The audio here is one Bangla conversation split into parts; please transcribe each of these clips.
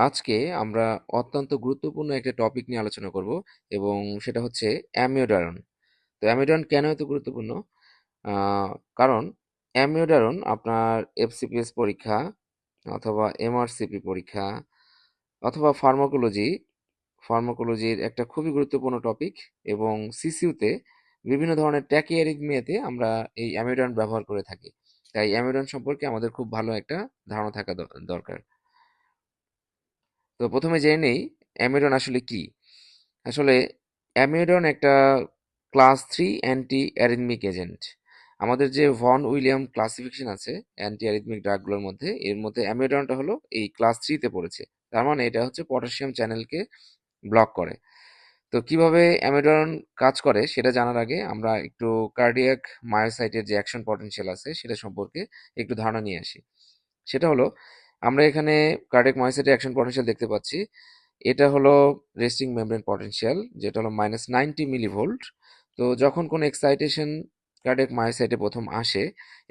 আজকে আমরা অত্যন্ত গুরুত্বপূর্ণ একটা টপিক নিয়ে আলোচনা করব এবং সেটা হচ্ছে অ্যামিওডারন। তো অ্যামিওডারন কেন এত গুরুত্বপূর্ণ? আহ, কারণ অ্যামিওডারন আপনার এফসিপিএস পরীক্ষা অথবা এমআরসিপি পরীক্ষা অথবা ফার্মাকোলজির একটা খুবই গুরুত্বপূর্ণ টপিক এবং সিসিউতে বিভিন্ন ধরনের ট্যাকিয়ারিথমিয়াতে আমরা এই অ্যামিওডারন ব্যবহার করে থাকি। তাই অ্যামিওডারন সম্পর্কে আমাদের খুব ভালো একটা ধারণা থাকা দরকার। তো প্রথমে জেনে নেই অ্যামিডন আসলে কি। আসলে অ্যামিডন একটা ক্লাস 3 অ্যান্টি অ্যারিথমিক এজেন্ট। আমাদের যে ভন উইলিয়াম ক্লাসিফিকেশন আছে অ্যান্টি অ্যারিথমিক ড্রাগগুলোর মধ্যে, এর মধ্যে অ্যামিডনটা হলো এই ক্লাস 3-তে পড়েছে। তার মানে এটা হচ্ছে পটাশিয়াম চ্যানেলকে ব্লক করে। তো কিভাবে অ্যামিডন কাজ করে সেটা জানার আগে আমরা একটু কার্ডিয়াক মায়োসাইটের যে অ্যাকশন পটেনশিয়াল আছে সেটা সম্পর্কে একটু ধারণা নিয়ে আসি। সেটা হলো, আমরা এখানে কার্ডিয়াক মায়োসাইটের অ্যাকশন পটেনশিয়াল দেখতে পাচ্ছি। এটা হলো রেস্টিং মেমব্রেন পটেনশিয়াল, যেটা হলো -90 মিলিভোল্ট। তো যখন কোনো এক্সাইটেশন কার্ডিয়াক মায়োসাইটে প্রথম আসে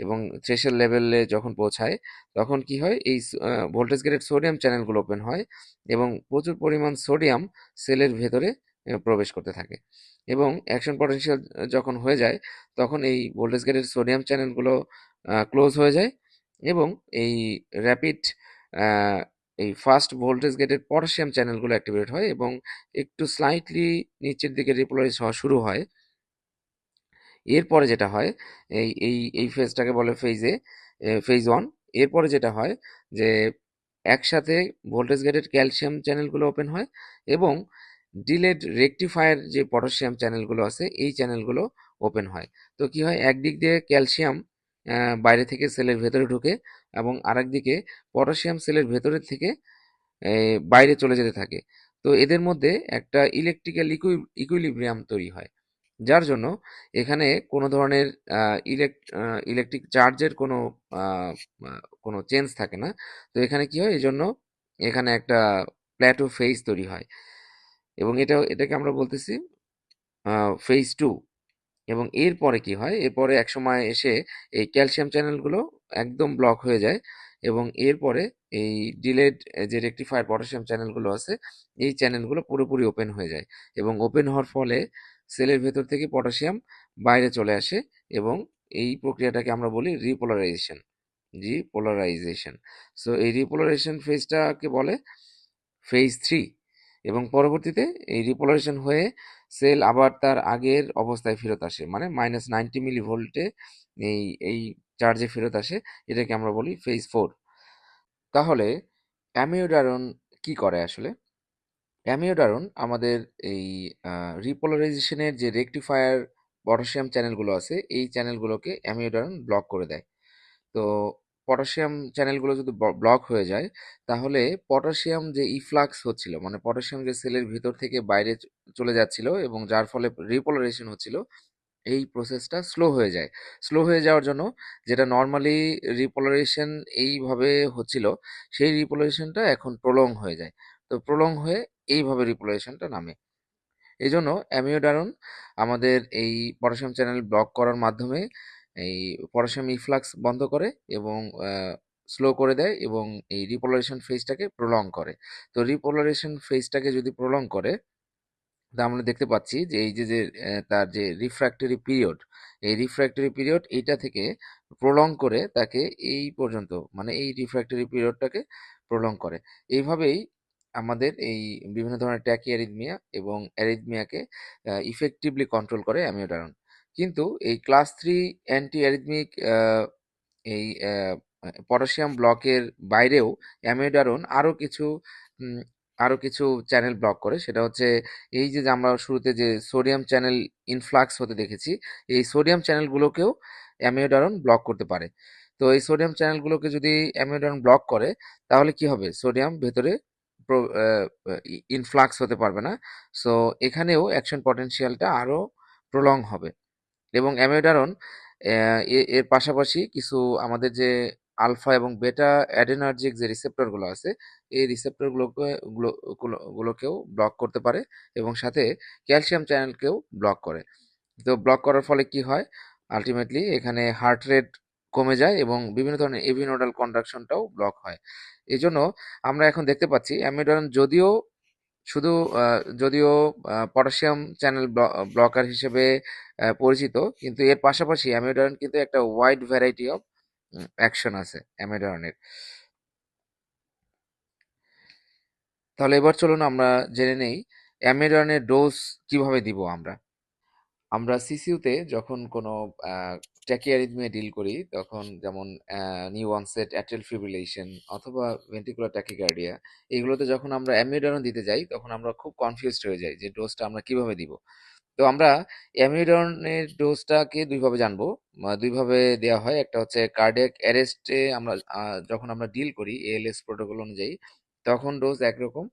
এবং থ্রেশহোল্ড লেভেলে যখন পৌঁছায়, তখন কি হয়, এই ভোল্টেজ গেটেড সোডিয়াম চ্যানেলগুলো ওপেন হয় এবং প্রচুর পরিমাণ সোডিয়াম সেলের ভেতরে প্রবেশ করতে থাকে। এবং অ্যাকশন পটেনশিয়াল যখন হয়ে যায়, তখন এই ভোল্টেজ গেটেড সোডিয়াম চ্যানেলগুলো ক্লোজ হয়ে যায় এবং এই র্যাপিড এই ফার্স্ট ভোল্টেজ গেটেড পটাশিয়াম চ্যানেলগুলো অ্যাক্টিভেট হয় এবং একটু স্লাইটলি নিচের দিকে রিপোলারাইজ হওয়া শুরু হয়। এরপরে যেটা হয়, এই ফেজটাকে বলে ফেজ ওয়ান। এরপরে যেটা হয় যে একসাথে ভোল্টেজ গেটেড ক্যালসিয়াম চ্যানেলগুলো ওপেন হয় এবং ডিলেড রেকটিফায়ার যে পটাশিয়াম চ্যানেলগুলো আছে এই চ্যানেলগুলো ওপেন হয়। তো কি হয়, একদিক দিয়ে ক্যালসিয়াম বাইরে থেকে সেলের ভেতরে ঢুকে এবং আরেক দিকে পটাশিয়াম সেলের ভেতরের থেকে বাইরে চলে যেতে থাকে। তো এদের মধ্যে একটা ইলেকট্রিক্যাল ইকুইলিব্রিয়াম তৈরি হয়, যার জন্য এখানে কোনো ধরনের ইলেকট্রিক চার্জের আহ, কোনো চেঞ্জ থাকে না। তো এখানে কি হয়, এই জন্য এখানে একটা প্ল্যাটো ফেজ তৈরি হয় এবং এটাকে আমরা বলতেছি ফেজ টু। এবং এরপরে কি হয়, এরপরে একসময় এসে এই ক্যালসিয়াম চ্যানেলগুলো একদম ব্লক হয়ে যায় এবং এরপরে এই ডিলেড যে রেকটিফায়ার পটাশিয়াম চ্যানেলগুলো আছে এই চ্যানেলগুলো পুরোপুরি ওপেন হয়ে যায় এবং ওপেন হওয়ার ফলে সেলের ভেতর থেকে পটাশিয়াম বাইরে চলে আসে এবং এই প্রক্রিয়াটাকে আমরা বলি রিপোলারাইজেশন। সো এই রিপোলারাইজেশন ফেজটাকে বলে ফেজ থ্রি। এবং পরবর্তীতে এই রিপোলারাইজেশন হয়ে সেল আবার তার আগের অবস্থায় ফেরত আসে, মানে -90 মিলিভোল্টে এই এই চার্জে ফেরত আসে। এটাকে আমরা বলি ফেজ ফোর। তাহলে অ্যামিওডারন কি করে আসলে? অ্যামিওডারন আমাদের এই রিপোলারাইজেশনের যে রেকটিফায়ার পটাশিয়াম চ্যানেলগুলো আছে এই চ্যানেলগুলোকে অ্যামিওডারন ব্লক করে দেয়। তো পটাশিয়াম চ্যানেলগুলো যদি ব্লক হয়ে যায়, তাহলে পটাশিয়াম যে ইফ্লাক্স হচ্ছিল, মানে পটাশিয়াম যে সেলের ভিতর থেকে বাইরে চলে যাচ্ছিল এবং যার ফলে রিপোলারাইজেশন হচ্ছিল, এই প্রসেসটা স্লো হয়ে যায়। স্লো হয়ে যাওয়ার জন্য যেটা নর্মালি রিপোলারাইজেশন এইভাবে হচ্ছিল, সেই রিপোলারাইজেশনটা এখন প্রলং হয়ে যায়। তো প্রলং হয়ে এইভাবে রিপোলারাইজেশনটা নামে। এই জন্য অ্যামিওডারন আমাদের এই পটাশিয়াম চ্যানেল ব্লক করার মাধ্যমে এই পটাশিয়াম ইফ্লাক্স বন্ধ করে এবং স্লো করে দেয় এবং এই রিপোলারাইজেশন ফেজটাকে প্রলং করে। তো রিপোলারাইজেশন ফেজটাকে যদি প্রলং করে, তা আমরা দেখতে পাচ্ছি যে এই যে তার যে রিফ্র্যাক্টরি পিরিয়ড, এই রিফ্র্যাক্টরি পিরিয়ড এইটা থেকে প্রলং করে তাকে এই পর্যন্ত, মানে এই রিফ্র্যাক্টরি পিরিয়ডটাকে প্রলং করে। এইভাবেই আমাদের এই বিভিন্ন ধরনের ট্যাকি অ্যারিথমিয়া এবং অ্যারিথমিয়াকে ইফেক্টিভলি কন্ট্রোল করে অ্যামিওডারন। কিন্তু এই ক্লাস 3 অ্যান্টি অ্যারিথমিক এই পটাশিয়াম ব্লকের বাইরেও অ্যামিওডারন উম, আরো কিছু চ্যানেল ব্লক করে। সেটা হচ্ছে, এই যে যে আমরা শুরুতে যে সোডিয়াম চ্যানেল ইনফ্লাক্স হতে দেখেছি, এই সোডিয়াম চ্যানেলগুলোকেও অ্যামিওডারন ব্লক করতে পারে। তো এই সোডিয়াম চ্যানেলগুলোকে যদি অ্যামিওডারন ব্লক করে, তাহলে কি হবে, সোডিয়াম ভেতরে ইনফ্লাক্স হতে পারবে না। সো এখানেও অ্যাকশন পটেনশিয়ালটা আরো প্রলং হবে। এবং অ্যামিওডারন এর পাশাপাশি কিছু আমাদের যে আলফা এবং বেটা অ্যাডেনার্জিক যে রিসেপ্টরগুলো আছে এই রিসেপ্টরগুলোকেও ব্লক করতে পারে এবং সাথে ক্যালসিয়াম চ্যানেলকেও ব্লক করে। তো ব্লক করার ফলে কি হয়, আলটিমেটলি এখানে হার্ট রেট কমে যায় এবং বিভিন্ন ধরনের এভি নোডাল কন্ডাকশনটাও ব্লক হয়। এই জন্য আমরা এখন দেখতে পাচ্ছি অ্যামিডারন শুধু যদিও পটাশিয়াম চ্যানেল ব্লকার হিসেবে পরিচিত, কিন্তু এর পাশাপাশি অ্যামিডারন কিন্তু একটা ওয়াইড ভ্যারাইটি অফ অ্যাকশন আছে অ্যামিডারনের। তাহলে এবার চলুন আমরা জেনে নেই অ্যামিডারনের ডোজ কিভাবে দিব আমরা। আমরা সিসিউতে যখন কোনো ট্যাকিয়ারিথমিয়া ডিল করি, তখন যেমন নিউ অনসেট অ্যাট্রিয়াল ফিব্রিলেশন অথবা ভেন্ট্রিকুলার ট্যাকিকার্ডিয়া, এগুলোতে যখন আমরা অ্যামিডারন দিতে যাই তখন আমরা খুব কনফিউজড হয়ে যাই যে ডোজটা আমরা কিভাবে দিব। তো আমরা অ্যামিডরনের ডোজটাকে দুইভাবে জানবো, দুইভাবে দেওয়া হয়। একটা হচ্ছে কার্ডিয়াক অ্যারেস্টে আমরা যখন আমরা ডিল করি এএলএস প্রোটোকল অনুযায়ী, তখন ডোজ একরকম।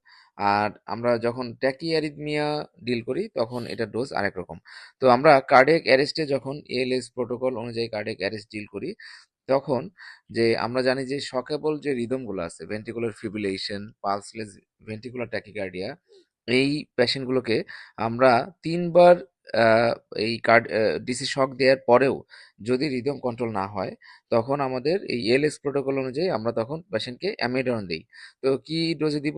আর আমরা যখন ট্যাকি অ্যারিথমিয়া ডিল করি তখন এটার ডোজ আরেক রকম। তো আমরা কার্ডিয়াক অ্যারেস্টে যখন এএলএস প্রোটোকল অনুযায়ী কার্ডিয়াক অ্যারেস্ট ডিল করি, তখন যে আমরা জানি যে শকেবল যে রিদমগুলো আছে, ventricular fibrillation, pulseless ventricular tachycardia, এই পেশেন্টগুলোকে আমরা ৩ বার আ এই ডিসি শক দেওয়ার পরেও যদি রিদম কন্ট্রোল না হয়, তখন আমাদের এই এএলএস প্রোটোকল অনুযায়ী আমরা তখন পেশেন্টকে অ্যামিডরন দেই। তো কি ডোজে দিব?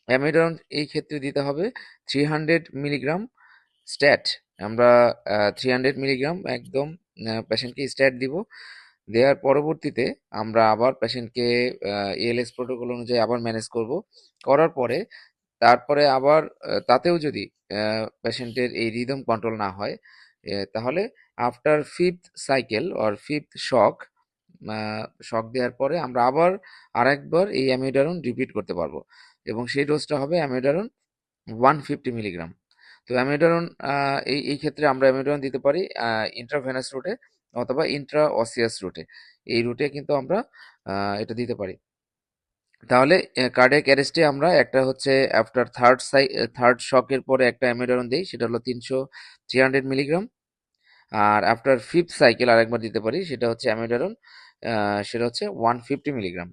অ্যামিডরন এই ক্ষেত্রে দিতে হবে 300 মিলিগ্রাম স্ট্যাট। আমরা 300 মিলিগ্রাম একদম পেশেন্টকে স্ট্যাট দিব। দেওয়ার পরবর্তীতে আমরা আবার পেশেন্টকে এএলএস প্রোটোকল অনুযায়ী আবার ম্যানেজ করব। করার পরে তারপরে আবার তাতেও যদি পেশেন্টের এই রিদম কন্ট্রোল না হয়, তাহলে after fifth cycle or fifth shock, shock দেওয়ার পরে আমরা আবার আরেকবার এই অ্যামিডারন রিপিট করতে পারবো এবং সেই ডোজটা হবে অ্যামিডারন 150 মিলিগ্রাম। তো অ্যামিডারন এই এই ক্ষেত্রে আমরা অ্যামিডারন দিতে পারি ইন্ট্রাভেনাস রুটে অথবা ইন্ট্রা অসিয়াস রুটে। এই রুটে কিন্তু আমরা এটা দিতে পারি। তাহলে কার্ডিয়াক অ্যারেস্টে আমরা একটা হচ্ছে আফটার থার্ড শকের পরে একটা অ্যামিডারন দেই, সেটা হলো 300 মিলিগ্রাম। আর আফটার ফিফথ সাইকেল আরেকবার দিতে পারি, সেটা হচ্ছে অ্যামিডারন, সেটা হচ্ছে 150 মিলিগ্রাম।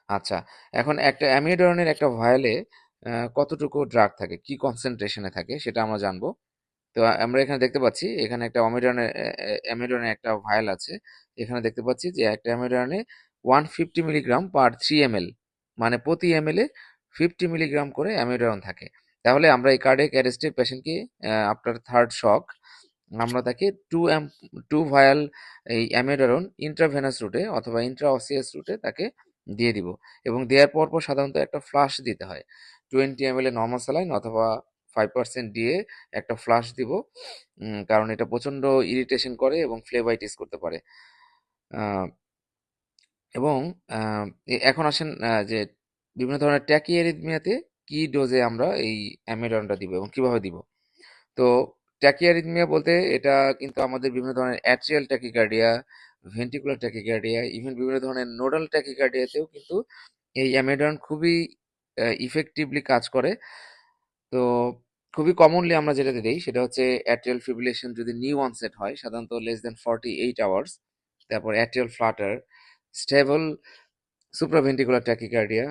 আচ্ছা, এখন একটা অ্যামিডারনের একটা ভায়ালে কতটুকু ড্রাগ থাকে, কি কনসেন্ট্রেশনে থাকে সেটা আমরা জানবো। তো আমরা এখানে দেখতে পাচ্ছি এখানে একটা অ্যামিডরনের একটা ভায়াল আছে। এখানে দেখতে পাচ্ছি যে একটা অ্যামিডরনে 150 মিলিগ্রাম পার 3 ml, মানে প্রতি এমএল এ 50 মিলিগ্রাম করে অ্যামিডরন থাকে। তাহলে আমরা এই কার্ডিয়াক অ্যারেস্টের পেশেন্টকে আফটার থার্ড শক আমরা তাকে 2 ভায়াল এই অ্যামিডরন ইন্ট্রাভেনাস রুটে অথবা ইন্ট্রা অসিয়াস রুটে তাকে দিয়ে দিব এবং দেওয়ার পর সাধারণত একটা ফ্লাশ দিতে হয়। 20 ml এ নর্মাল স্যালাইন অথবা 5% দিয়ে একটা ফ্লাশ দিব, কারণ এটা প্রচণ্ড ইরিটেশন করে এবং ফ্লেবাইটিস করতে পারে। আহ, এবং এখন আসেন যে বিভিন্ন ধরনের ট্যাকিয়ারিথমিয়াতে কি ডোজে আমরা এই অ্যামিডরনটা দিব এবং কিভাবে দিব। তো ট্যাকিয়ারিথমিয়া বলতে এটা কিন্তু আমাদের বিভিন্ন ধরনের atrial tachycardia, ventricular tachycardia, even বিভিন্ন ধরনের নোডাল ট্যাকিকার্ডিয়াতেও কিন্তু এই অ্যামিডরন খুবই ইফেক্টিভলি কাজ করে। তো খুবই কমনলি আমরা যেটাতে দেই সেটা হচ্ছে অ্যাট্রিয়াল ফিব্রিলেশন যদি নিউ অনসেট হয়, সাধারণত লেস দেন 48 আওয়ার্স, তারপর atrial Flutter, stable supraventricular tachycardia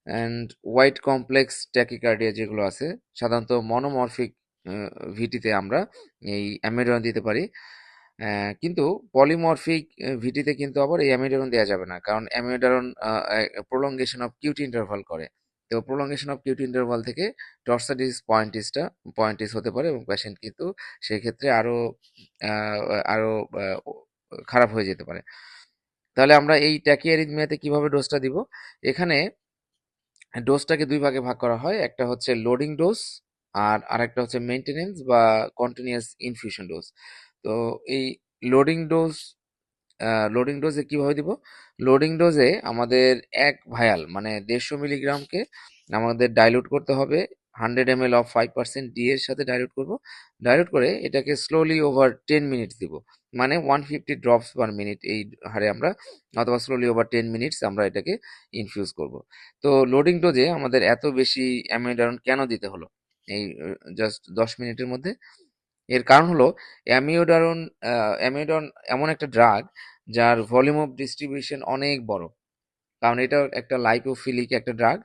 and white complex tachycardia যেগুলো আছে, সাধারণত মনোমরফিক ভিটিতে আমরা এই অ্যামিডরন দিতে পারি। কিন্তু পলিমরফিক ভিটিতে কিন্তু আবার এই অ্যামিডরন দেওয়া যাবে না, কারণ অ্যামিডরন প্রolongation অফ কিউটি ইন্টারভাল করে। তো প্রolongation অফ কিউটি ইন্টারভাল থেকে টর্সাডিস পয়েন্টিস হতে পারে এবং পেশেন্ট কিন্তু সেক্ষেত্রে আহ, আরো খারাপ হয়ে যেতে পারে। তাহলে আমরা এই ট্যাকিয়ারিথমিয়াতে কিভাবে ডোজটা দিব? এখানে ডোজটাকে দুই ভাগে ভাগ করা হয়। একটা হচ্ছে লোডিং ডোজ আর আরেকটা হচ্ছে মেইনটেনেন্স বা কন্টিনিউয়াস ইনফিউশন ডোজ। তো এই লোডিং ডোজ লোডিং ডোজে কিভাবে দিব? লোডিং ডোজে আমাদের 1 ভায়াল মানে 150 মিলিগ্রামকে আমাদের ডাইলুট করতে হবে 100 ml অফ 5% ডি এর সাথে ডাইলুট করব। ডাইলুট করে এটাকে স্লোলি ওভার 10 মিনিটস দিব, মানে 150 ড্রপস পার মিনিট এই হারে আমরা, অথবা স্লোলি ওভার 10 মিনিটস আমরা এটাকে ইনফিউজ করব। তো লোডিং ডোজে আমাদের এত বেশি অ্যামিডারন কেন দিতে হলো এই জাস্ট 10 মিনিটের মধ্যে? এর কারণ হলো অ্যামিওডারন অ্যামিওডারন এমন একটা ড্রাগ যার ভলিউম অফ ডিস্ট্রিবিউশন অনেক বড়, কারণ এটা একটা লাইপোফিলিক একটা ড্রাগ।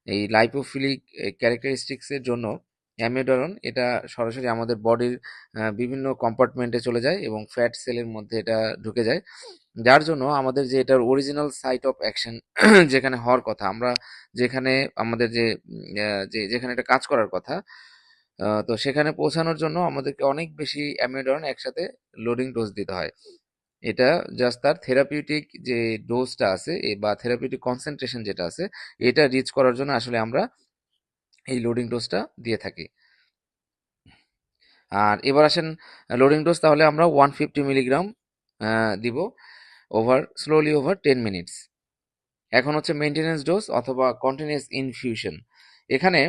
এই লাইপোফিলিক ক্যারেক্টারিস্টিক্সের জন্য অ্যামিওডারন এটা সরাসরি আমাদের বডির বিভিন্ন কম্পার্টমেন্টে চলে যায় এবং ফ্যাট সেলের মধ্যে এটা ঢুকে যায়। যার জন্য আমাদের যে এটার অরিজিনাল সাইট অফ অ্যাকশন যেখানে হওয়ার কথা, আমরা যেখানে আমাদের যে যেখানে এটা কাজ করার কথা, তো সেখানে পৌঁছানোর জন্য আমাদেরকে অনেক বেশি অ্যামিডন একসাথে লোডিং ডোজ দিতে হয়। এটা জাস্ট তার থেরাপিউটিক যে ডোজটা আছে বা থেরাপিউটিক কনসেন্ট্রেশন যেটা আছে, এটা রিচ করার জন্য আসলে আমরা এই লোডিং ডোজটা দিয়ে থাকি। আর এবার আসেন লোডিং ডোজ, তাহলে আমরা 150 মিলিগ্রাম দিব স্লোলি ওভার 10 মিনিটস। এখন হচ্ছে মেনটেনেন্স ডোজ অথবা কন্টিনিউয়াস ইনফিউশন। এখানে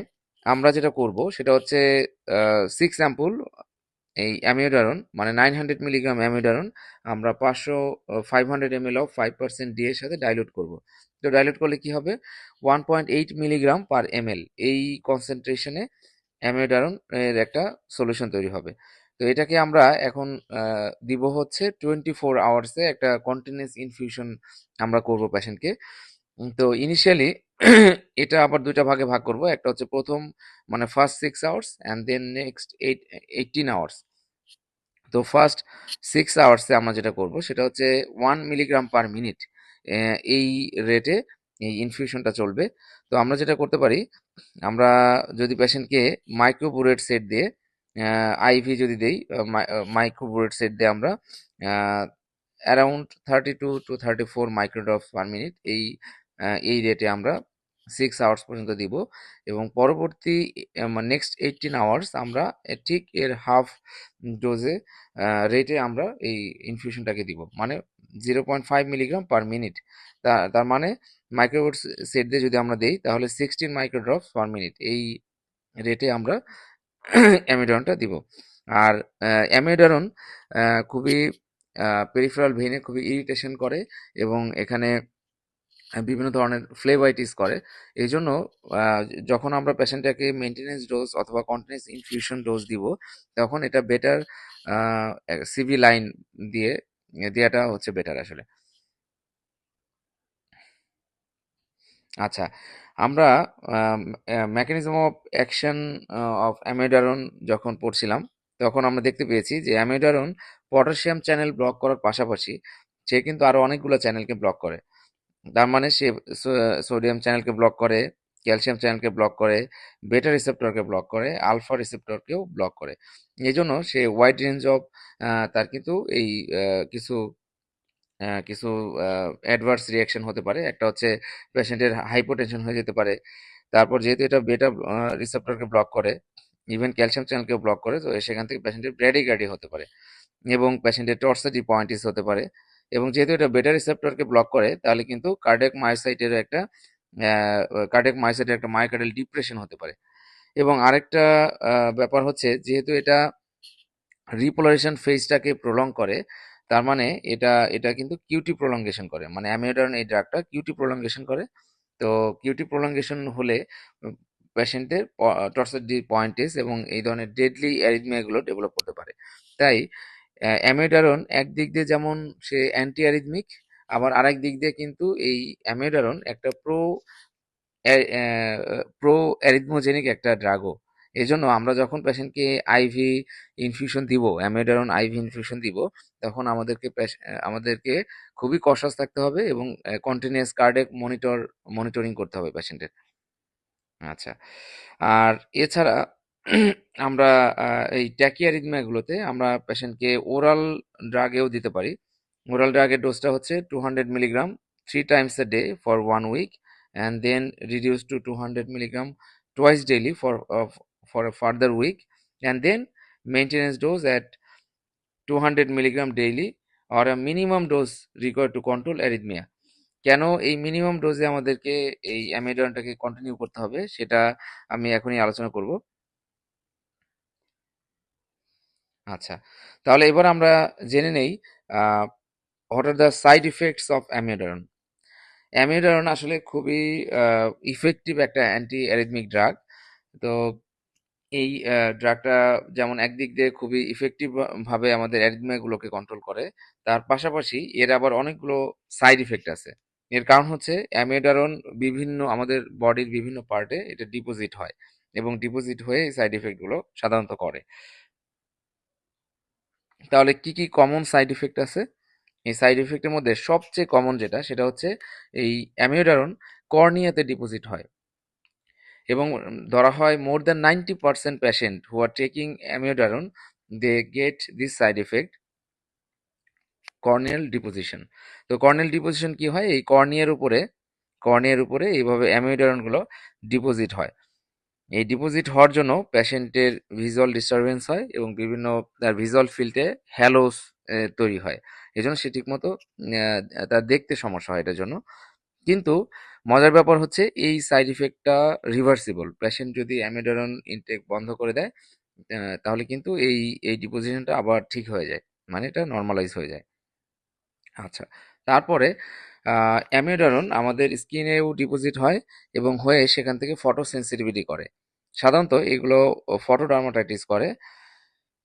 আমরা যেটা করব সেটা হচ্ছে 6 অ্যাম্পুল এই অ্যামিওডারন, মানে 900 মিলিগ্রাম অ্যামিওডারন আমরা 500 ml অফ 5% ডি এর সাথে ডাইলুট করব। তো ডাইলুট করলে কি হবে, 1.8 মিলিগ্রাম পার ml এই কনসেন্ট্রেশনে অ্যামিওডারন এর একটা সলিউশন তৈরি হবে। তো এটাকে আমরা এখন দিব হচ্ছে 24 আওয়ার্সে একটা কন্টিনিউয়াস ইনফিউশন আমরা করব পেশেন্টকে। তো ইনিশিয়ালি এটা আবার দুইটা ভাগে ভাগ করব, একটা হচ্ছে প্রথম মানে first 6 hours and then next 18 hours. তো ফার্স্ট 6 আওয়ার্সে আমরা যেটা করব সেটা হচ্ছে 1 মিলিগ্রাম পার মিনিট এই রেটে এই ইনফিউশনটা চলবে। তো আমরা যেটা করতে পারি, আমরা যদি পেশেন্টকে মাইক্রোবুরেট সেট দিয়ে আইভি যদি দেই, মাইক্রোবুরেট সেট দিয়ে আমরা অ্যারাউন্ড 32 to 34 মাইক্রোড্রপ পার মিনিট এই রেটে আমরা 6 আওয়ার্স পর্যন্ত দিব। এবং পরবর্তী নেক্সট 18 আওয়ার্স আমরা ঠিক এর হাফ ডোজে রেটে আমরা এই ইনফিউশনটাকে দিব, মানে 0.5 মিলিগ্রাম পার মিনিট। তার মানে মাইক্রোবোর্ড সেট দিয়ে যদি আমরা দেই তাহলে 16 মাইক্রোড্রপস পার মিনিট এই রেটে আমরা অ্যামিডনটা দিব। আর অ্যামিডারন খুবই পেরিফেরাল ভেইনে খুবই ইরিটেশন করে এবং এখানে বিভিন্ন ধরনের ফ্লেভাইটিস করে। এই জন্য আহ, যখন আমরা পেশেন্টটাকে মেনটেনেন্স ডোজ অথবা কন্টিনিউয়াস ইনফিউশন ডোজ দিব, তখন এটা বেটার সিভি লাইন দিয়ে দেওয়াটা হচ্ছে বেটার আসলে। আচ্ছা, আমরা মেকানিজম অফ অ্যাকশন অফ অ্যামিডারন যখন পড়ছিলাম, তখন আমরা দেখতে পেয়েছি যে অ্যামিডারন পটাশিয়াম চ্যানেল ব্লক করার পাশাপাশি সে কিন্তু আরো অনেকগুলো চ্যানেলকে ব্লক করে। তার মানে সে সোডিয়াম চ্যানেলকে ব্লক করে, ক্যালসিয়াম চ্যানেলকে ব্লক করে, বেটা রিসেপ্টরকে ব্লক করে, আলফা রিসেপ্টরকেও ব্লক করে। এই জন্য সে ওয়াইড রেঞ্জ অফ তার কিন্তু এই কিছু কিছু অ্যাডভার্স রিয়াকশন হতে পারে। একটা হচ্ছে পেশেন্টের হাইপোটেনশন হয়ে যেতে পারে। তারপর যেহেতু এটা বেটা রিসেপ্টরকে ব্লক করে, ইভেন ক্যালসিয়াম চ্যানেলকেও ব্লক করে, তো সেখান থেকে পেশেন্টের ব্র্যাডিকার্ডি হতে পারে এবং পেশেন্টের টর্সাটি পয়েন্টিস হতে পারে। এবং যেহেতু এটা বেটা রিসেপ্টরকে ব্লক করে, তাহলে কিন্তু কার্ডিয়াক মায়োসাইটের একটা মায়োকার্ডিয়াল ডিপ্রেশন হতে পারে। এবং আরেকটা ব্যাপার হচ্ছে, যেহেতু এটা রিপোলারাইজেশন ফেজটাকে প্রলং করে, তার মানে এটা এটা কিন্তু কিউটি প্রলঙ্গেশন করে, মানে অ্যামিওডারন এই ড্রাগটা কিউটি প্রলঙ্গেশন করে। তো কিউটি প্রলঙ্গেশন হলে পেশেন্টের টর্সাস পয়েন্টেস এবং এই ধরনের ডেডলি অ্যারিথমিয়াগুলো ডেভেলপ করতে পারে। তাই অ্যামিওডারন একদিক দিয়ে যেমন সে অ্যান্টি অ্যারিথমিক, আবার আরেক দিক দিয়ে কিন্তু এই অ্যামিওডারন একটা প্রো অ্যারিথমোজেনিক একটা ড্রাগও। এজন্য আমরা যখন পেশেন্টকে আইভি ইনফিউশন দিব, অ্যামিওডারন আইভি ইনফিউশন দিব, তখন আমাদেরকে খুবই কশাস থাকতে হবে এবং কন্টিনিউয়াস কার্ডিয়াক মনিটরিং করতে হবে পেশেন্টের। আচ্ছা, আর এছাড়া আমরা এই ট্যাকিয়ারিথমিয়াগুলোতে আমরা পেশেন্টকে ওরাল ড্রাগেও দিতে পারি। ওরাল ড্রাগের ডোজটা হচ্ছে 200 milligram 3 times a day for 1 week and then reduce to 200 milligram twice daily for a further week and then maintenance dose at 200 milligram daily or a minimum dose required to control arrhythmia। কেন এই মিনিমাম ডোজে আমাদেরকে এই অ্যামিডনটাকে কন্টিনিউ করতে হবে সেটা আমি এখনই আলোচনা করব। আচ্ছা, তাহলে এবার আমরা জেনে নেই what are the side effects of amiodarone. Amiodarone আসলে খুবই ইফেক্টিভ একটা অ্যান্টি অ্যারিথমিক ড্রাগ। তো এই ড্রাগটা যেমন একদিক দিয়ে খুবই ইফেক্টিভ ভাবে আমাদের অ্যারিথমিয়াগুলোকে কন্ট্রোল করে, তার পাশাপাশি এর আবার অনেকগুলো সাইড ইফেক্ট আছে। এর কারণ হচ্ছে অ্যামিডারন বিভিন্ন আমাদের বডির বিভিন্ন পার্টে এটা ডিপোজিট হয় এবং ডিপোজিট হয়ে এই সাইড ইফেক্টগুলো সাধারণত করে। তাহলে কি কি কমন সাইড ইফেক্ট আছে? এই সাইড ইফেক্টের মধ্যে সবচেয়ে কমন যেটা সেটা হচ্ছে এই অ্যামিওডারন কর্নিয়াতে ডিপোজিট হয় এবং ধরা হয় more than 90% patient who are taking amiodarone they get this side effect corneal deposition. তো কর্নিয়াল ডিপোজিশন কি হয়, এই কর্নিয়ার উপরে এইভাবে অ্যামিওডারনগুলো ডিপোজিট হয়। এই ডিপোজিট হওয়ার জন্য পেশেন্টের ভিজুয়াল ডিস্টারবেন্স হয় এবং বিভিন্ন তার ভিজুয়াল ফিল্ডে হ্যালোস তৈরি হয়। এজন্য সে ঠিকমতো তার দেখতে সমস্যা হয় এটার জন্য। কিন্তু মজার ব্যাপার হচ্ছে এই সাইড ইফেক্টটা রিভার্সিবল। পেশেন্ট যদি অ্যামিডারন ইনটেক বন্ধ করে দেয় তাহলে কিন্তু এই ডিপোজিশনটা আবার ঠিক হয়ে যায়, মানে এটা নর্মালাইজ হয়ে যায়। আচ্ছা, তারপরে অ্যামিওডারন আমাদের স্কিনেও ডিপোজিট হয় এবং হয়ে সেখান থেকে ফটো সেন্সিটিভিটি করে। সাধারণত এগুলো ফটোডার্মাটাইটিস করে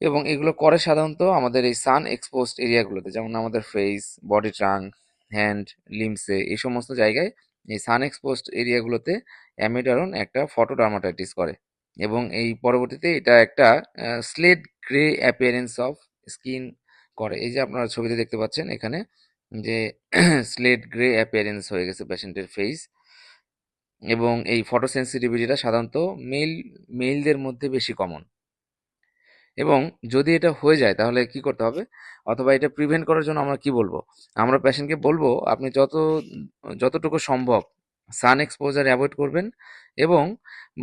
এবং এগুলো করে সাধারণত আমাদের এই সান এক্সপোজড এরিয়াগুলোতে, যেমন আমাদের ফেস, বডি ট্রাঙ্ক, হ্যান্ড, লিম্সে, এই সমস্ত জায়গায় এই সান এক্সপোজড এরিয়াগুলোতে অ্যামিডারন একটা ফটোডার্মাটাইটিস করে এবং এই পরবর্তীতে এটা একটা slate grey appearance of skin করে। এই যে আপনারা ছবিতে দেখতে পাচ্ছেন এখানে যে স্লেট গ্রে অ্যাপিয়ারেন্স হয়ে গেছে পেশেন্টের ফেস। এবং এই ফটোসেন্সিটিভিটিটা সাধারণত মেলদের মধ্যে বেশি কমন। এবং যদি এটা হয়ে যায় তাহলে কি করতে হবে, অথবা এটা প্রিভেন্ট করার জন্য আমরা কি বলবো, আমরা পেশেন্টকে বলবো আপনি যতটুকু সম্ভব সান এক্সপোজার অ্যাভয়েড করবেন এবং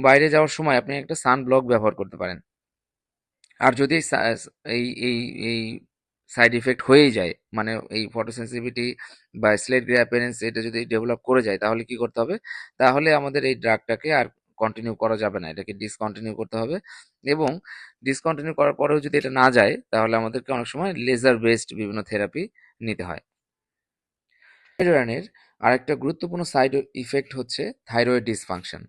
বাইরে যাওয়ার সময় আপনি একটা সান ব্লক ব্যবহার করতে পারেন। আর যদি এই এই এই সাইড ইফেক্ট হয়েই যায়, মানে এই ফটোসেন্সিটিভিটি বা স্লেট গ্রে অ্যাপিয়ারেন্স এটা যদি ডেভেলপ করে যায় তাহলে কি করতে হবে, তাহলে আমাদের এই ড্রাগটাকে আর কন্টিনিউ করা যাবে না, এটাকে ডিসকন্টিনিউ করতে হবে। এবং ডিসকন্টিনিউ করার পরেও যদি এটা না যায় তাহলে আমাদেরকে অনেক সময় লেজার বেসড বিভিন্ন থেরাপি নিতে হয়। অ্যামিডোরানের আরেকটা গুরুত্বপূর্ণ সাইড ইফেক্ট হচ্ছে থাইরয়েড ডিসফাংশন।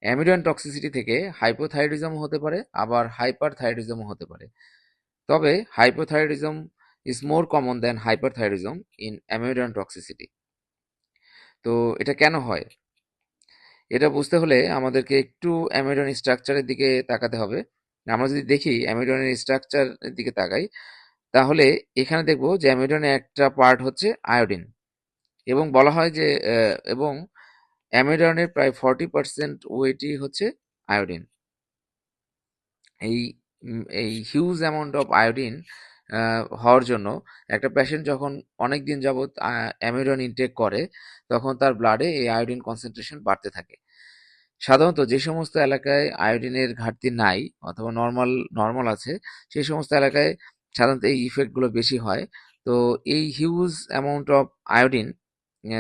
অ্যামিডন টক্সিসিটি থেকে হাইপোথাইরয়েডিজম হতে পারে, আবার হাইপারথাইরয়েডিজমও হতে পারে। তবে hypothyroidism is more common than hyperthyroidism in amiodarone toxicity. তো এটা কেন হয়, এটা বুঝতে হলে আমাদেরকে একটু অ্যামিডন স্ট্রাকচারের দিকে তাকাতে হবে। আমরা যদি দেখি অ্যামিডনের স্ট্রাকচারের দিকে তাকাই তাহলে এখানে দেখব যে অ্যামিডনের একটা পার্ট হচ্ছে আয়োডিন এবং বলা হয় যে এবং অ্যামিডনের প্রায় 40% ওয়েটই হচ্ছে আয়োডিন। এই হিউজ অ্যামাউন্ট অফ আয়োডিন হওয়ার জন্য একটা পেশেন্ট যখন অনেক দিন যাবৎ অ্যামিডন ইনটেক করে তখন তার ব্লাডে এই আয়োডিন কনসেন্ট্রেশন বাড়তে থাকে। সাধারণত যে সমস্ত এলাকায় আয়োডিনের ঘাটতি নাই অথবা নর্মাল আছে সেই সমস্ত এলাকায় সাধারণত এই ইফেক্টগুলো বেশি হয়। তো এই হিউজ অ্যামাউন্ট অফ আয়োডিন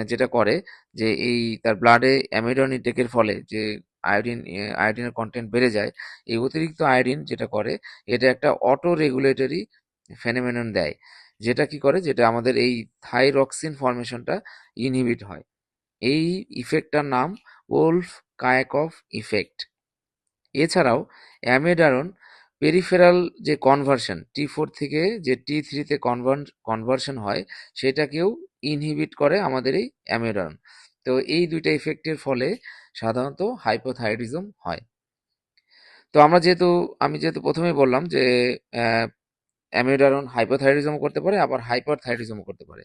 যেটা করে যে এই তার ব্লাডে অ্যামিডন ইনটেকের ফলে যে আয়োডিনের কন্টেন্ট বেড়ে যায়। এই অতিরিক্ত আয়োডিন যেটা করে এটা একটা অটো রেগুলেটরি ফেনোমেনন দেয়, যেটা কি করে, যেটা আমাদের এই থাইরক্সিন ফর্মেশনটা ইনহিবিট হয়। এই ইফেক্টটার নাম ওলফ কায়াকভ ইফেক্ট। এছাড়াও অ্যামিডারন পেরিফেরাল যে কনভার্সন T4 থেকে যে T3-তে কনভার্সন হয় সেটাকেও ইনহিবিট করে আমাদের এই অ্যামিডারন। তো এই দুইটা ইফেক্টের ফলে সাধারণত হাইপোথাইরয়েডিজম হয়। তো আমি যেহেতু প্রথমেই বললাম যে অ্যামিডারন হাইপোথাইরয়েডিজমও করতে পারে আবার হাইপারথাইরয়েডিজমও করতে পারে।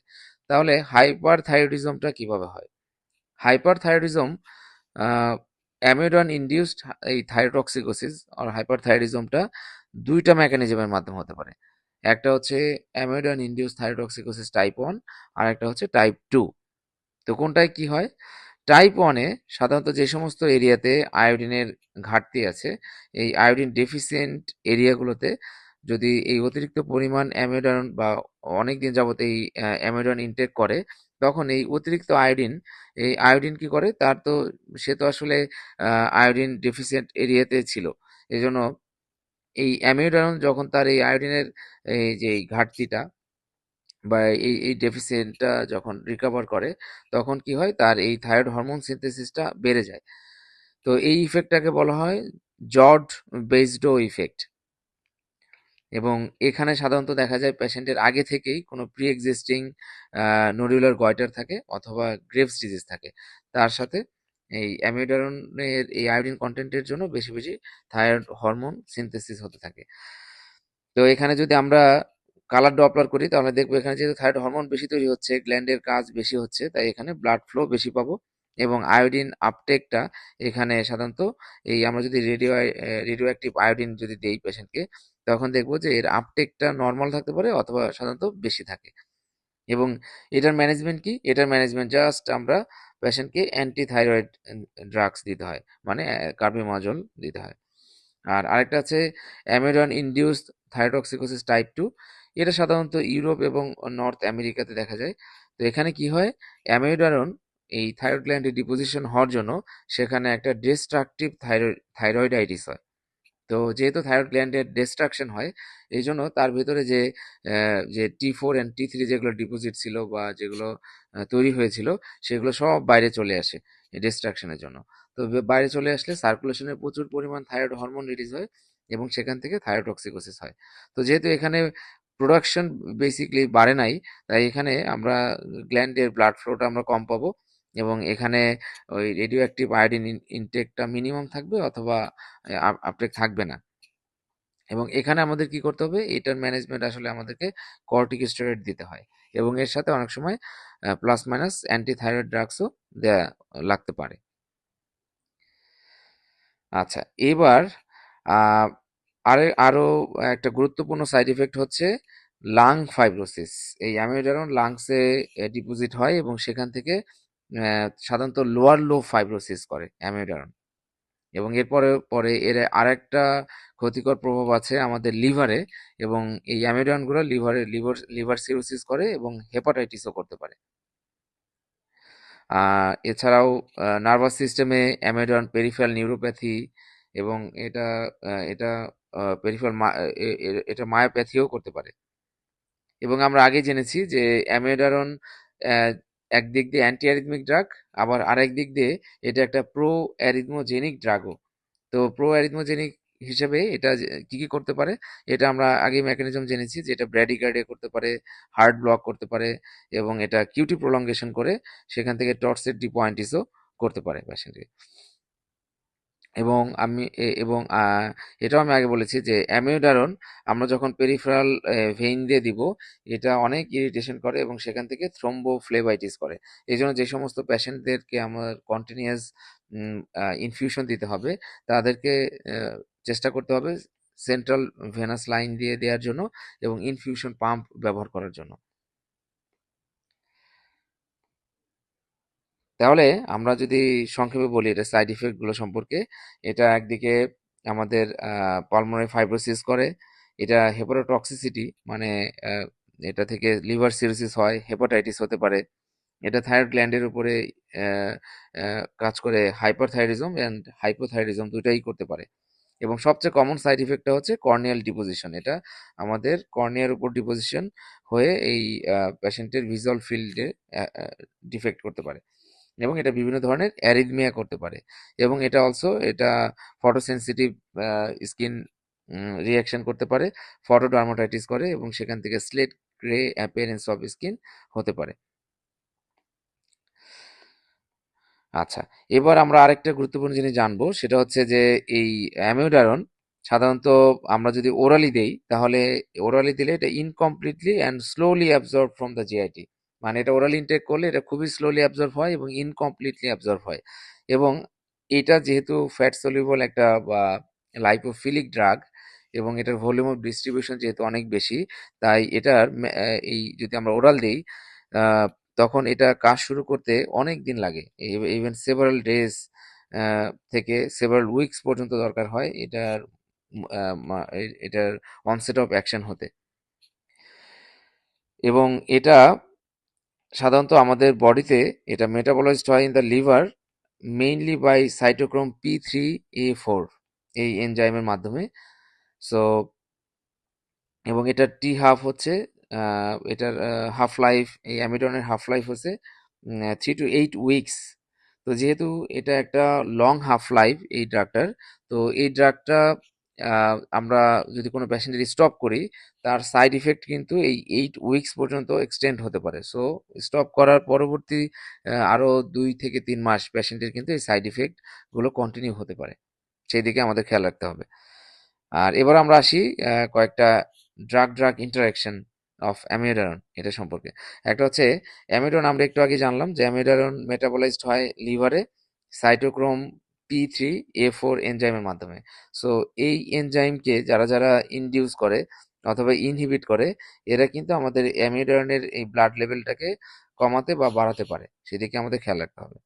তাহলে হাইপারথাইরয়েডিজমটা কিভাবে হয়? হাইপারথাইরয়েডিজম অ্যামিডন ইনডিউসড এই থাইরোটক্সিকোসিস আর হাইপারথাইরয়েডিজমটা দুইটা মেকানিজমের মাধ্যমে হতে পারে। একটা হচ্ছে অ্যামিডন ইনডিউসড থাইরোটক্সিকোসিস টাইপ 1 আর একটা হচ্ছে টাইপ 2। তো কোনটায় কি হয়? টাইপ 1-এ সাধারণত যে সমস্ত এরিয়াতে আয়োডিনের ঘাটতি আছে এই আয়োডিন ডেফিসিয়েন্ট এরিয়াগুলোতে যদি এই অতিরিক্ত পরিমাণ অ্যামিডন বা অনেক দিন যাবত এই অ্যামিডন ইনটেক করে তখন এই আয়োডিন কি করে, সে তো আসলে আয়োডিন ডেফিসিয়েন্ট এরিয়াতে ছিল। এজন্য এই অ্যামিডন যখন তার এই আয়োডিনের এই যে এই ঘাটতিটা বা এই ডেফিসিয়েন্টটা যখন রিকভার করে তখন কি হয়, তার এই থাইরয়েড হরমোন সিনথেসিসটা বেড়ে যায়। তো এই ইফেক্টটাকে বলা হয় জড বেসডো ইফেক্ট। এবং এখানে সাধারণত দেখা যায় পেশেন্টের আগে থেকেই কোনো প্রি এক্সিস্টিং নোডুলার গয়টার থাকে অথবা গ্রেভস ডিজিজ থাকে, তার সাথে এই অ্যামিডারনের এই আয়োডিন কন্টেন্টের জন্য বেশি বেশি থাইরয়েড হরমোন সিনথেসিস হতে থাকে। তো এখানে যদি আমরা কালার ডপলার করি তাহলে দেখবো এখানে যেহেতু থাইরয়েড হরমোন বেশি তৈরি হচ্ছে, গ্ল্যান্ডের কাজ বেশি হচ্ছে, তাই এখানে ব্লাড ফ্লো বেশি পাবো। এবং আয়োডিন আপটেকটা এখানে সাধারণত এই আমরা যদি রেডিও অ্যাক্টিভ আয়োডিন যদি দেই পেশেন্টকে, তখন দেখবো যে এর আপটেকটা নর্মাল থাকতে পারে অথবা সাধারণত বেশি থাকে। এবং এটার ম্যানেজমেন্ট কি? এটার ম্যানেজমেন্ট জাস্ট আমরা পেশেন্টকে অ্যান্টি থাইরয়েড ড্রাগস দিতে হয়, মানে কার্বিমাজল দিতে হয়। আর আরেকটা আছে অ্যামিডন ইনডিউসড থাইরোটক্সিকোসিস টাইপ 2। এটা সাধারণত ইউরোপ এবং নর্থ আমেরিকাতে দেখা যায়। তো এখানে কি হয়, অ্যামিডারন এই থাইরয়েড গ্ল্যান্ডে ডিপোজিশন হওয়ার জন্য সেখানে একটা ডিস্ট্রাকটিভ থাইরয়েডাইটিস হয়। তো যেহেতু থাইরয়েড গ্ল্যান্ডের ডিস্ট্রাকশন হয়, এই জন্য তার ভিতরে যে T4 and T3 যেগুলো ডিপোজিট ছিল বা যেগুলো তৈরি হয়েছিল, সেগুলো সব বাইরে চলে আসে ডিস্ট্রাকশনের জন্য। তো বাইরে চলে আসলে সার্কুলেশনে প্রচুর পরিমাণ থাইরয়েড হরমোন রিলিজ হয় এবং সেখান থেকে থাইরোটক্সিকোসিস হয়। তো যেহেতু এখানে প্রোডাকশন বেসিকলি বাড়ে নাই, তাই এখানে আমরা গ্ল্যান্ডের ব্লাড ফ্লোটা আমরা কম পাবো এবং এখানে ওই রেডিও অ্যাক্টিভ আয়োডিন ইনটেকটা মিনিমাম থাকবে অথবা আপটেক থাকবে না। এবং এখানে আমাদের কি করতে হবে, এটার ম্যানেজমেন্ট আসলে আমাদেরকে কর্টিকোস্টেরয়েড দিতে হয় এবং এর সাথে অনেক সময় প্লাস মাইনাস অ্যান্টি থাইরয়েড ড্রাগসও দেয়া লাগতে পারে। আচ্ছা, এবার আহ, আরো একটা গুরুত্বপূর্ণ সাইড ইফেক্ট হচ্ছে লাং ফাইব্রোসিস। এই অ্যামিওডারন লাংসে ডিপোজিট হয় এবং সেখান থেকে সাধারণত লোয়ার লো ফাইব্রোসিস করে অ্যামিওডারন। এবং পরে এর আরেকটা ক্ষতিকর প্রভাব আছে আমাদের লিভারে, এবং এই অ্যামিডনগুলো লিভার সিরোসিস করে এবং হেপাটাইটিসও করতে পারে। এছাড়াও নার্ভাস সিস্টেমে অ্যামিডন পেরিফেরাল নিউরোপ্যাথি এবং এটা এটা পেরিফেরাল এটা মায়োপ্যাথিও করতে পারে। এবং আমরা আগে জেনেছি যে অ্যামিডারন একদিক দিয়ে অ্যান্টি অ্যারিথমিক ড্রাগ, আবার আরেক দিক দিয়ে এটা একটা প্রো অ্যারিথমোজেনিক ড্রাগও। তো প্রো অ্যারিথমোজেনিক হিসেবে এটা কি কি করতে পারে, এটা আমরা আগে মেকানিজম জেনেছি যে এটা ব্র্যাডিকার্ডিয়া করতে পারে, হার্ট ব্লক করতে পারে এবং এটা কিউটি প্রলঙ্গেশন করে সেখান থেকে টর্সেট ডিপয়েন্টিসও করতে পারে পেশেন্টকে। এবং এবং এটাও আমি আগে বলেছি যে অ্যামিওডারন আমরা যখন পেরিফেরাল ভেইন দিয়ে দিব, এটা অনেক ইরিটেশন করে এবং সেখান থেকে থ্রোম্বোফ্লেবাইটিস করে। এই জন্য যে সমস্ত পেশেন্টদেরকে আমার কন্টিনিউয়াস ইনফিউশন দিতে হবে, তাদেরকে চেষ্টা করতে হবে সেন্ট্রাল ভেনাস লাইন দিয়ে দেওয়ার জন্য এবং ইনফিউশন পাম্প ব্যবহার করার জন্য। তাহলে আমরা যদি সংক্ষেপে বলি এটা সাইড ইফেক্ট গুলো সম্পর্কে, এটা একদিকে আমাদের পালমোনারি ফাইব্রোসিস করে, এটা হেপাটোটক্সিসিটি মানে আহ, এটা থেকে লিভার সিরোসিস হয়, হেপাটাইটিস হতে পারে, এটা থাইরয়েড গ্ল্যান্ডের উপরে কাজ করে, হাইপারথাইরিজম এন্ড হাইপোথাইরিজম দুটাই করতে পারে। এবং সবচেয়ে কমন সাইড ইফেক্টটা হচ্ছে কর্নিয়াল ডিপোজিশন। এটা আমাদের কর্নিয়ার উপর ডিপোজিশন হয়ে এই পেশেন্টের ভিজুয়াল ফিল্ডে ডিফেক্ট করতে পারে এবং এটা বিভিন্ন ধরনের অ্যারিথমিয়া করতে পারে। এবং এটা ফটোসেনসিটিভ স্কিন রিয়াকশন করতে পারে, ফটোডার্মাটাইটিস করে এবং সেখান থেকে slate grey appearance of skin হতে পারে। আচ্ছা, এবার আমরা আরেকটা গুরুত্বপূর্ণ জিনিস জানবো, সেটা হচ্ছে যে এই অ্যামিওডারন সাধারণত আমরা যদি ওরালি দেই, তাহলে ওরালি দিলে এটা incompletely and slowly absorb from the GIT. মানে এটা ওরাল ইনটেক করলে এটা খুবই স্লোলি অ্যাবজর্ব হয় এবং ইনকমপ্লিটলি অ্যাবজর্ব হয়। এবং এটা যেহেতু ফ্যাট সলিউবল একটা বা লাইপোফিলিক ড্রাগ এবং এটার ভলিউম অফ ডিস্ট্রিবিউশন যেহেতু অনেক বেশি, তাই এই যদি আমরা ওরাল দিই, তখন এটা কাজ শুরু করতে অনেক দিন লাগে, ইভেন সেভারাল ডেজ থেকে সেভারাল উইকস পর্যন্ত দরকার হয় এটার অনসেট অফ অ্যাকশন হতে। এবং এটা সাধারণত আমাদের বডিতে এটা মেটাবলাইজড হয় in the liver mainly by cytochrome P3A4 এই এনজাইমের মাধ্যমে। সো এবং এটার টি হাফ হচ্ছে এটার হাফ লাইফ, এই অ্যামিডনের হাফ লাইফ হচ্ছে 3 to 8 উইকস। তো যেহেতু এটা একটা লং হাফ লাইফ এই ড্রাগটার, তো এই ড্রাগটা আমরা যদি কোনো পেশেন্টের স্টপ করি, তার সাইড ইফেক্ট কিন্তু এই 8 উইকস পর্যন্ত এক্সটেন্ড হতে পারে। সো স্টপ করার পরবর্তী আরও 2 থেকে 3 মাস পেশেন্টের কিন্তু এই সাইড ইফেক্ট গুলো কন্টিনিউ হতে পারে, সেই দিকে আমাদের খেয়াল রাখতে হবে। আর এবার আমরা আসি কয়েকটা ড্রাগ ড্রাগ ইন্টারাকশন। অফ অ্যামিওডারন এটা সম্পর্কে। একটা হচ্ছে অ্যামিওডারন, আমরা একটু আগে জানলাম যে অ্যামিওডারন মেটাবলাইজড হয় লিভারে সাইটোক্রোম P3A4 এনজাইমের মাধ্যমে। সো এই এনজাইমকে যারা যারা ইনডিউস করে অথবা ইনহিবিট করে, এরা কিন্তু আমাদের অ্যামিওডারনের এই ব্লাড লেভেলটাকে কমাতে বা বাড়াতে পারে, সেদিকে আমাদের খেয়াল রাখতে হবে।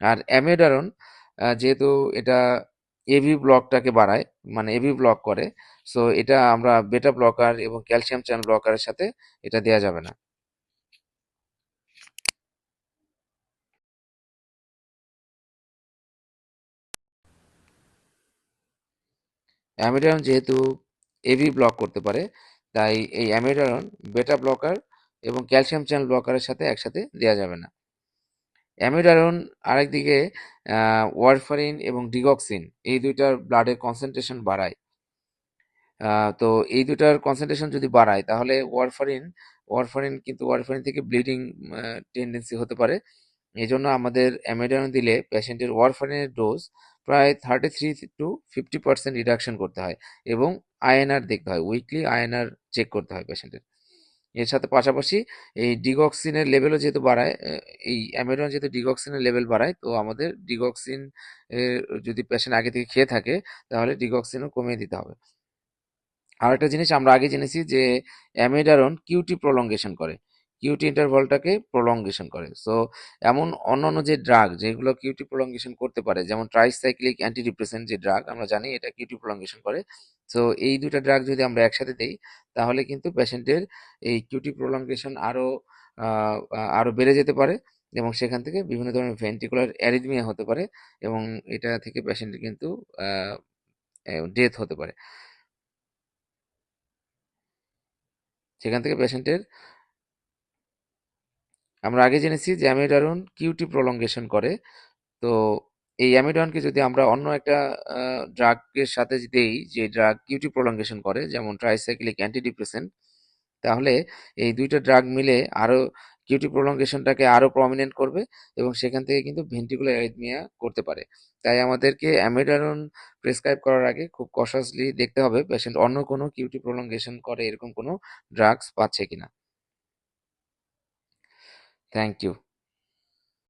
আর অ্যামিওডারন যেহেতু এটা এবি ব্লকটাকে বাড়ায়, মানে এবি ব্লক করে, সো এটা আমরা বেটা ব্লকার এবং ক্যালসিয়াম চ্যানেল ব্লকারের সাথে এটা দেওয়া যাবে না। অ্যামিডারন যেহেতু এবি ব্লক করতে পারে, তাই এই অ্যামিডারন বেটা ব্লকার এবং ক্যালসিয়াম চ্যানেল ব্লকারের সাথে একসাথে দেওয়া যাবে না। অ্যামিডারন আরেকদিকে ওয়ারফারিন এবং ডিগক্সিন এই দুইটার ব্লাডের কনসেন্ট্রেশন বাড়ায়। তো এই দুটার কনসেন্ট্রেশন যদি বাড়ায়, তাহলে ওয়ারফারিন থেকে ব্লিডিং টেন্ডেন্সি হতে পারে। এই জন্য আমাদের অ্যামিডারন দিলে পেশেন্টের ওয়ারফারিনের ডোজ প্রায় 33 to 50% রিডাকশন করতে হয়, এবং আইএনআর দেখতে হয়, উইকলি আইএনআর চেক করতে হয় পেশেন্টের। এর সাথে পাশাপাশি এই ডিগক্সিনের লেভেলও যেহেতু বাড়ায়, এই অ্যামিডারন যেহেতু ডিগক্সিনের লেভেল বাড়ায়, তো আমাদের ডিগক্সিন যদি পেশেন্ট আগে থেকে খেয়ে থাকে, তাহলে ডিগক্সিনও কমিয়ে দিতে হবে। আর একটা জিনিস আমরা আগে জেনেছি যে অ্যামিডারন কিউটি প্রলঙ্গেশন করে, কিউটি ইন্টারভালটাকে প্রলঙ্গেশন করে। সো এমন অন্যান্য যে ড্রাগ যেগুলো কিউটি প্রলঙ্গেশন করতে পারে, যেমন ট্রাইসাইক্লিক অ্যান্টিডিপ্রেসেন্ট যে ড্রাগ আমরা জানি এটা কিউটি প্রলঙ্গেশন করে। সো এই দুটা ড্রাগ যদি আমরা একসাথে দেই, তাহলে কিন্তু পেশেন্টের এই কিউটি প্রলঙ্গেশন আরো বেড়ে যেতে পারে, এবং সেখান থেকে বিভিন্ন ধরনের ভেন্ট্রিকুলার অ্যারিথমিয়া হতে পারে, এবং এটা থেকে পেশেন্টের কিন্তু ডেথ হতে পারে। সেখান থেকে পেশেন্টের, আমরা আগে জেনেছি যে অ্যামিডারন কিউটি প্রলঙ্গেশন করে। তো এই অ্যামিডারনকে যদি আমরা অন্য একটা ড্রাগের সাথে দেই, যে ড্রাগ কিউটি প্রলঙ্গেশন করে, যেমন ট্রাইসাইক্লিক অ্যান্টিডিপ্রেসেন্ট, তাহলে এই দুইটা ড্রাগ মিলে আরো কিউটি প্রলঙ্গেশনটাকে আরো প্রমিনেন্ট করবে, এবং সেখান থেকে কিন্তু ভেন্ট্রিকুলার অ্যারিথমিয়া করতে পারে। তাই আমাদেরকে অ্যামিডারন প্রেসক্রাইব করার আগে খুব কশাসলি দেখতে হবে পেশেন্ট অন্য কোনো কিউটি প্রলঙ্গেশন করে এরকম কোনো ড্রাগস পাচ্ছে কিনা। Thank you.